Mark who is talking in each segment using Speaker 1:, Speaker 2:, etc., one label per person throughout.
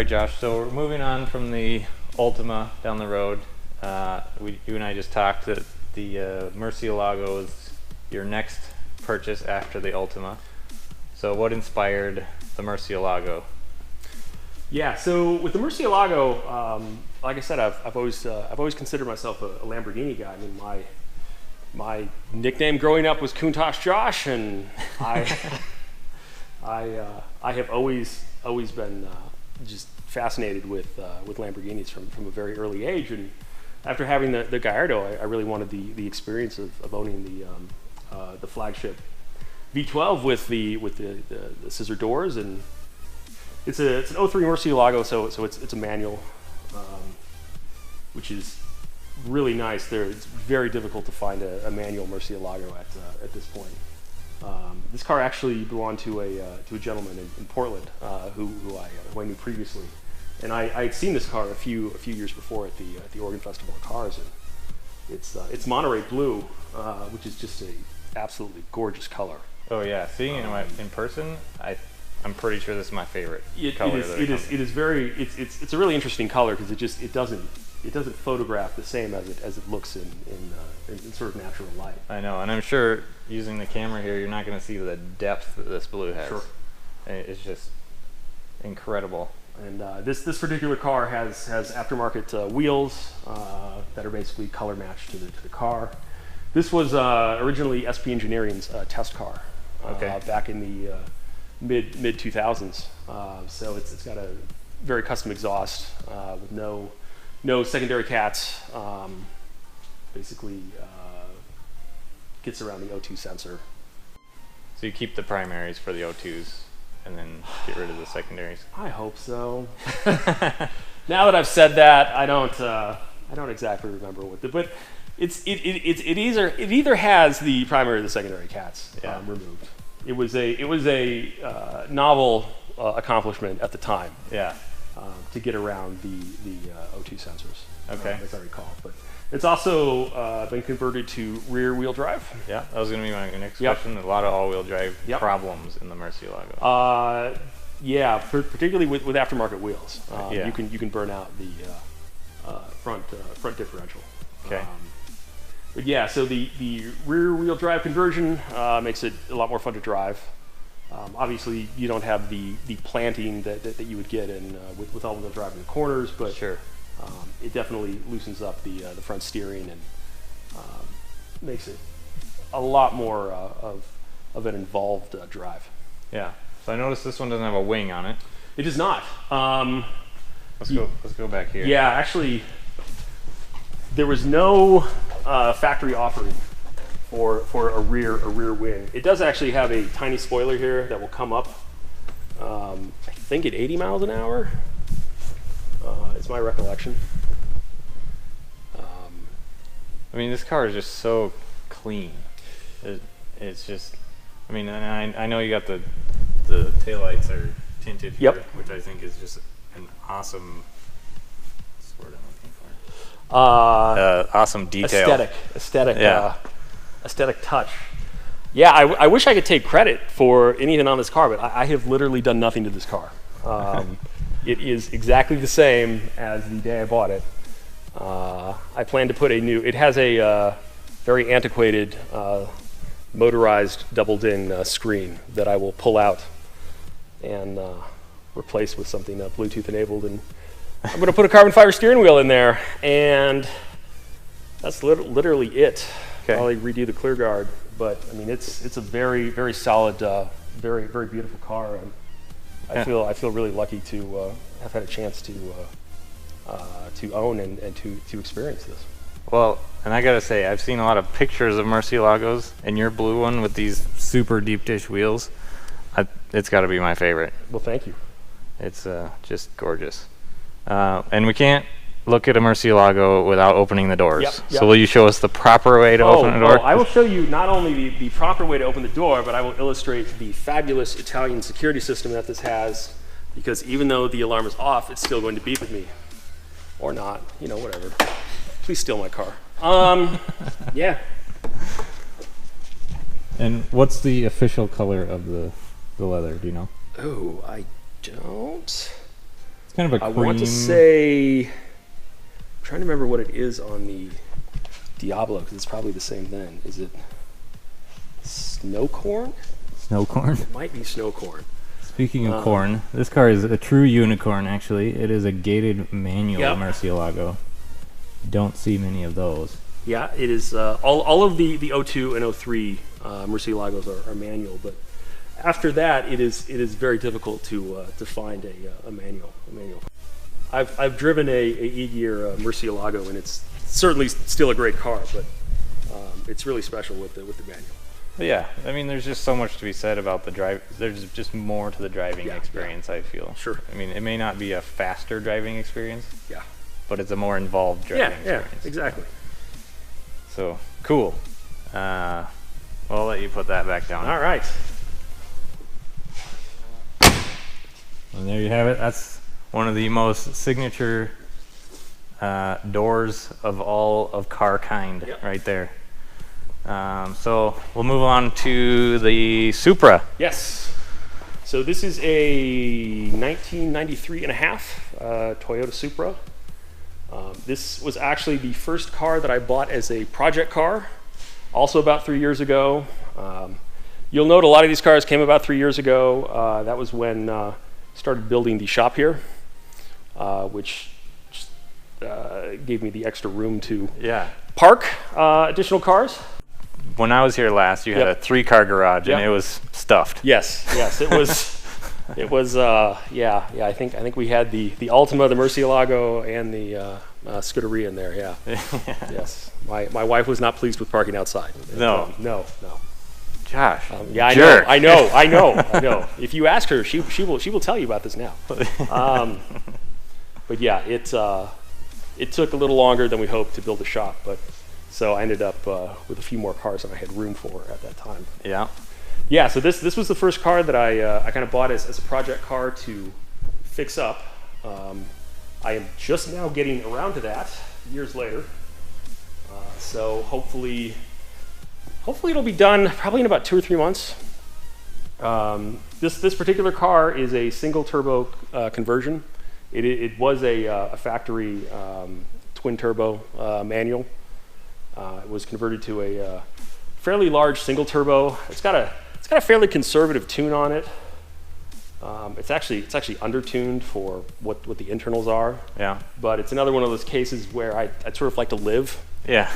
Speaker 1: Josh. So we're moving on from the Ultima down the road. You and I just talked that the Murcielago is your next purchase after the Ultima. So what inspired the Murcielago?
Speaker 2: Yeah, so with the Murcielago, like I said, I've always considered myself a Lamborghini guy. I mean, my nickname growing up was Countach Josh, and I have always been just fascinated with Lamborghinis from a very early age. And after having the Gallardo, I really wanted the experience of owning the flagship V12 with the scissor doors. And it's an 03 Murcielago, so it's a manual, which is really nice. It's very difficult to find a manual Murcielago at this point. This car actually belonged to a gentleman in Portland who I knew previously, and I had seen this car a few years before at the Oregon Festival of Cars, and it's Monterey blue, which is just a absolutely gorgeous color.
Speaker 1: Oh yeah, seeing it in person, I'm pretty sure this is my favorite color.
Speaker 2: It is very. It's a really interesting color because it doesn't photograph the same as it looks in sort of natural light.
Speaker 1: I know, and I'm sure using the camera here, you're not going to see the depth that this blue has.
Speaker 2: Sure.
Speaker 1: It's just incredible.
Speaker 2: And this particular car has aftermarket wheels that are basically color matched to the car. This was originally SP Engineering's test car back in the mid 2000s. So it's got a very custom exhaust with no secondary cats. Basically gets around the O2 sensor.
Speaker 1: So you keep the primaries for the O2s and then get rid of the secondaries?
Speaker 2: I hope so. Now that I've said that, I don't exactly remember but it either has the primary or the secondary cats removed. It was a novel accomplishment at the time.
Speaker 1: Yeah.
Speaker 2: To get around the O2 sensors.
Speaker 1: Okay.
Speaker 2: As I recall, but it's also been converted to rear-wheel drive.
Speaker 1: Yeah, that was going to be my next question. A lot of all-wheel drive problems in the Murcielago.
Speaker 2: Yeah, particularly with aftermarket wheels. You can burn out the front differential.
Speaker 1: Okay.
Speaker 2: But yeah, so the rear-wheel drive conversion makes it a lot more fun to drive. Obviously, you don't have the planting that you would get in with all-wheel drive in the corners, but
Speaker 1: sure.
Speaker 2: It definitely loosens up the front steering and makes it a lot more of an involved drive.
Speaker 1: Yeah. So I noticed this one doesn't have a wing on it.
Speaker 2: It does not.
Speaker 1: Let's go back here.
Speaker 2: Yeah, actually, there was no factory offering for a rear wing. It does actually have a tiny spoiler here that will come up, I think at 80 miles an hour. It's my recollection.
Speaker 1: I mean, this car is just so clean. It's just, I mean, and I know you got the taillights are tinted here, which I think is just an awesome, what's the word I'm looking for? Awesome detail.
Speaker 2: Aesthetic touch. Yeah, I wish I could take credit for anything on this car, but I have literally done nothing to this car. It is exactly the same as the day I bought it. I plan to put it has a very antiquated motorized double din screen that I will pull out and replace with something Bluetooth enabled, and I'm going to put a carbon fiber steering wheel in there, and that's literally it.
Speaker 1: Okay.
Speaker 2: Probably redo the clear guard, but I mean it's a very, very solid, very, very beautiful car, and I feel really lucky to have had a chance to own and to experience this.
Speaker 1: Well, and I gotta say, I've seen a lot of pictures of Murcielagos, and your blue one with these super deep dish wheels, it's got to be my favorite.
Speaker 2: Well, thank you.
Speaker 1: It's just gorgeous, and we can't look at a Murcielago without opening the doors.
Speaker 2: Yep.
Speaker 1: So will you show us the proper way to open the door?
Speaker 2: I will show you not only the proper way to open the door, but I will illustrate the fabulous Italian security system that this has, because even though the alarm is off, it's still going to beep at me. Or not, whatever. Please steal my car. Yeah.
Speaker 1: And what's the official color of the leather, do you know?
Speaker 2: Oh, I don't.
Speaker 1: It's kind of a
Speaker 2: I
Speaker 1: cream.
Speaker 2: want to say, I'm trying to remember what it is on the Diablo, because it's probably the same thing. Is it snow corn?
Speaker 1: Snow corn.
Speaker 2: It might be snow corn.
Speaker 1: Speaking of corn, this car is a true unicorn, actually. It is a gated manual Murcielago. Don't see many of those.
Speaker 2: Yeah, it is. All of the 02 and 03 Murcielagos are manual, but after that, it is very difficult to find a manual. I've driven a E-Gear Murcielago, and it's certainly still a great car, but it's really special with the manual.
Speaker 1: Yeah, I mean, there's just so much to be said about the drive. There's just more to the driving experience, I feel.
Speaker 2: Sure.
Speaker 1: I mean, it may not be a faster driving experience.
Speaker 2: Yeah.
Speaker 1: But it's a more involved driving experience.
Speaker 2: Yeah, exactly.
Speaker 1: So, cool. Well, I'll let you put that back down.
Speaker 2: All right.
Speaker 1: And there you have it. That's one of the most signature doors of all of car kind right there. So we'll move on to the Supra.
Speaker 2: Yes. So this is a 1993 and a half Toyota Supra. This was actually the first car that I bought as a project car, also about 3 years ago. You'll note a lot of these cars came about 3 years ago. That was when I started building the shop here, which just, gave me the extra room to park additional cars.
Speaker 1: When I was here last, you had a 3-car garage, and it was stuffed.
Speaker 2: Yes, it was. It was. I think we had the Altima, the Murcielago, and the Scuderia in there. Yeah. Yes. My wife was not pleased with parking outside.
Speaker 1: No.
Speaker 2: No.
Speaker 1: Gosh.
Speaker 2: I know. If you ask her, she will tell you about this now. But yeah, it took a little longer than we hoped to build a shop, but. So I ended up with a few more cars than I had room for at that time. Yeah. So this was the first car that I kind of bought as a project car to fix up. I am just now getting around to that years later. So hopefully it'll be done probably in about 2 or 3 months. This particular car is a single turbo conversion. It was a factory twin turbo manual. It was converted to a fairly large single turbo. It's got a fairly conservative tune on it. It's actually undertuned for what the internals are. Yeah. But it's another one of those cases where I'd sort of like to live. Yeah.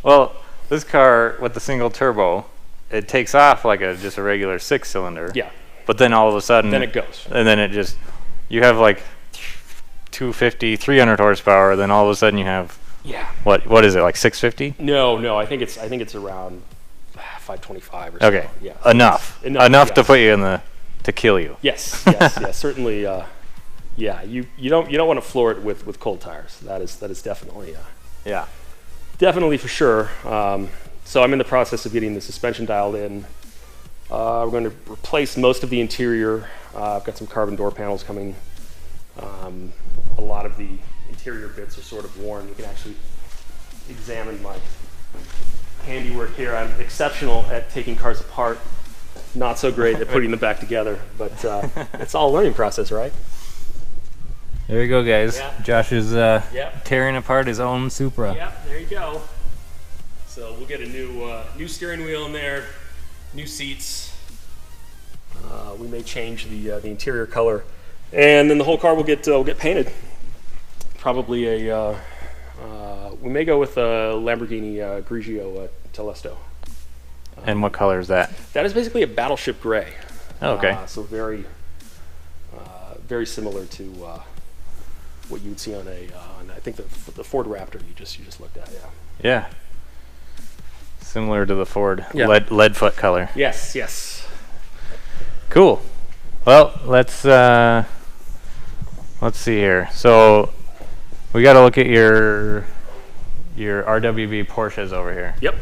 Speaker 1: Well, this car with the single turbo, it takes off like just a regular 6-cylinder.
Speaker 2: Yeah.
Speaker 1: But then all of a sudden,
Speaker 2: then it goes.
Speaker 1: And then you have like 250, 300 horsepower. Then all of a sudden you have.
Speaker 2: Yeah.
Speaker 1: What is it, like 650?
Speaker 2: No. I think it's around 525 or so.
Speaker 1: Okay.
Speaker 2: Yeah.
Speaker 1: Enough to put you to kill you.
Speaker 2: Yes. Certainly. You don't want to floor it with cold tires. That is definitely. Definitely for sure. So I'm in the process of getting the suspension dialed in. We're going to replace most of the interior. I've got some carbon door panels coming. A lot of the interior bits are sort of worn. You can actually examine my handiwork here. I'm exceptional at taking cars apart, not so great at putting them back together, but it's all a learning process, right?
Speaker 1: There you go, guys. Josh is tearing apart his own Supra.
Speaker 2: Yeah, there you go. So we'll get a new steering wheel in there, new seats. We may change the interior color, and then the whole car will get painted. Probably we may go with a Lamborghini Grigio Telesto.
Speaker 1: And what color is that?
Speaker 2: That is basically a battleship gray.
Speaker 1: Oh, okay.
Speaker 2: So very similar to what you would see on I think the Ford Raptor you just looked at.
Speaker 1: Yeah. Similar to the Ford lead foot color.
Speaker 2: Yes.
Speaker 1: Cool. Well, let's see here. So. We got to look at your RWB Porsches over here.
Speaker 2: Yep.